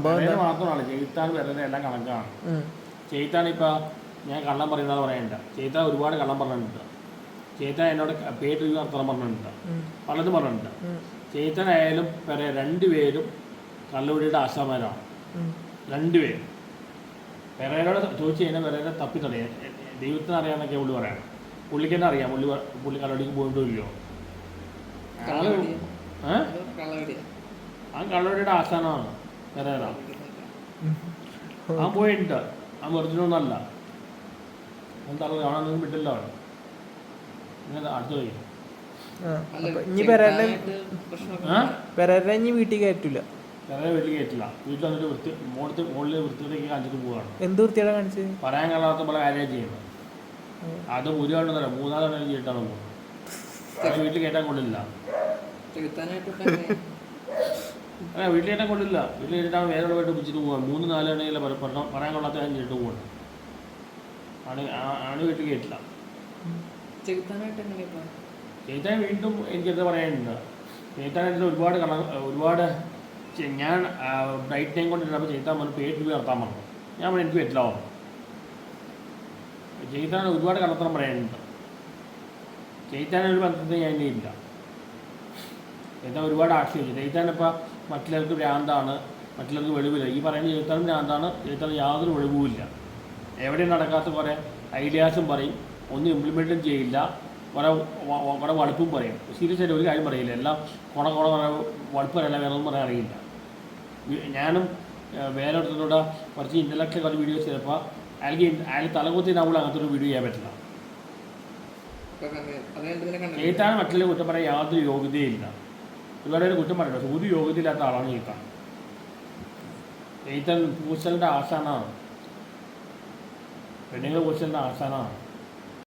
മാത്രമാണ് ചെയ്ത്താൻ വരുന്നത് എല്ലാം കണക്കാണ്. ചെയ്ത്താൻ ഇപ്പം ഞാൻ കള്ളം പറയുന്നത് പറയണ്ട. ചെയ്ത്താൻ ഒരുപാട് കള്ളം പറഞ്ഞിട്ടുണ്ട്. ചെയ്ത്താൻ എന്നോട് പേട്ട് അർത്ഥം പറഞ്ഞിട്ടുണ്ട്, പലതും പറഞ്ഞിട്ടുണ്ട്. ചെയ്ത്താനായാലും പറയാം, രണ്ടുപേരും കള്ളുപിടിയുടെ ആശാന്മാരാണ്. രണ്ടുപേരും പെരേരോട് ചോദിച്ചു കഴിഞ്ഞാൽ പെരേരെ തപ്പിത്തടയാൻ ദൈവത്തിന് അറിയാമെന്നൊക്കെ പുള്ളി പറയണം. പുള്ളിക്ക് തന്നെ അറിയാം പുള്ളി കള്ളടിക്ക് പോയിട്ടില്ലയോ. ആ കള്ളടിയുടെ ആശാനമാണ് പെരേര. ആ പോയിട്ടുണ്ട്, ആ വെറുതിനൊന്നല്ല. എന്താണ് കാണാനൊന്നും വിട്ടില്ല അവിടെ. ഇങ്ങനെ അടുത്ത് പോയി വീട്ടിൽ കയറ്റില്ല. പെരേര വീട്ടിൽ കയറ്റില്ല. വീട്ടിൽ വന്നിട്ട് മുകളിൽ വൃത്തിയിലേക്ക് കാണിച്ചിട്ട് പോവാണ്. എന്ത് വൃത്തിയാണ് കാണിച്ചത്? പറയാൻ കൊള്ളാത്ത പോലെ കാര്യം ചെയ്യുന്നത്. അത് ഒരുപാടെന്നല്ല, മൂന്നാലെണ്ണം ചെയ്തിട്ടാണ് പോകുന്നത്. വീട്ടിൽ കയറ്റാൻ കൊള്ളില്ല. അല്ല, വീട്ടിൽ കയറ്റാൻ കൊള്ളില്ല. വീട്ടിൽ കയറ്റാൻ വേറെ പോയിട്ട് പിടിച്ചിട്ട് പോകാൻ 3-4 എണ്ണയിലെ പറയാൻ കൊള്ളാത്ത കാര്യം ചെയ്തിട്ട് പോകണം. ആണ് വീട്ടിൽ കയറ്റില്ല. ചെയ്താൻ വീണ്ടും എനിക്കെന്താ പറയാനുണ്ട്. ചെയ്താനായിട്ട് ഒരുപാട് ഞാൻ ബ്രൈറ്റ് ടൈം കൊണ്ടിരുന്നപ്പോൾ ചെയ്താൻ പറഞ്ഞു പേട്ട് രൂപ നടത്താൻ പറഞ്ഞു. ഞാൻ പറഞ്ഞു എനിക്ക് പറ്റില്ല. ചെയ്താൻ ഒരുപാട് കള്ളത്തരം പറയാനുണ്ട്. ചെയ്താനൊരു ബന്ധത്തിൽ ഞാൻ ഇല്ല. ചെയ്താൻ ഒരുപാട് ആക്ഷേപിച്ചു. ചെയ്താനിപ്പോൾ മറ്റുള്ളവർക്ക് ഭ്രാന്താണ്, മറ്റുള്ളവർക്ക് വെളിവില്ല. ഈ പറയുന്ന ചെയ്താനും ഭ്രാന്താണ്. ചെയ്താൻ യാതൊരു വെളിവുമില്ല. എവിടെയും നടക്കാത്ത കുറേ ഐഡിയാസും പറയും, ഒന്നും ഇംപ്ലിമെൻറ്റും ചെയ്യില്ല. കുറേ വളുപ്പും പറയും. സീരിയസ് ആയിട്ട് ഒരു കാര്യം പറയില്ല. എല്ലാം വളുപ്പ് പറയില്ല, വേറെ ഒന്നും പറയാൻ അറിയില്ല. ഞാനും വേറെ അടുത്തോടെ കുറച്ച് ഇൻ്റലക്ച്വൽ കുറച്ച് വീഡിയോസ് ചെയ്തപ്പോൾ അയാൾ തലകുത്തി നമ്മൾ അങ്ങനത്തെ ഒരു വീഡിയോ ചെയ്യാൻ പറ്റില്ല. ചെയ്താൻ മറ്റുള്ള കുറ്റം പറയാൻ യാതൊരു യോഗ്യതയില്ല. ഒരുപാട് പേര് കുറ്റം പറയണ്ട. ഒരു യോഗ്യതയില്ലാത്ത ആളാണ് ചെയ്താൻ. ചെയ്താൻ പൂച്ചലിൻ്റെ ആശാനാണ്. പെണ്ണുങ്ങൾ പൂച്ചലിൻ്റെ ആശാനാണ്.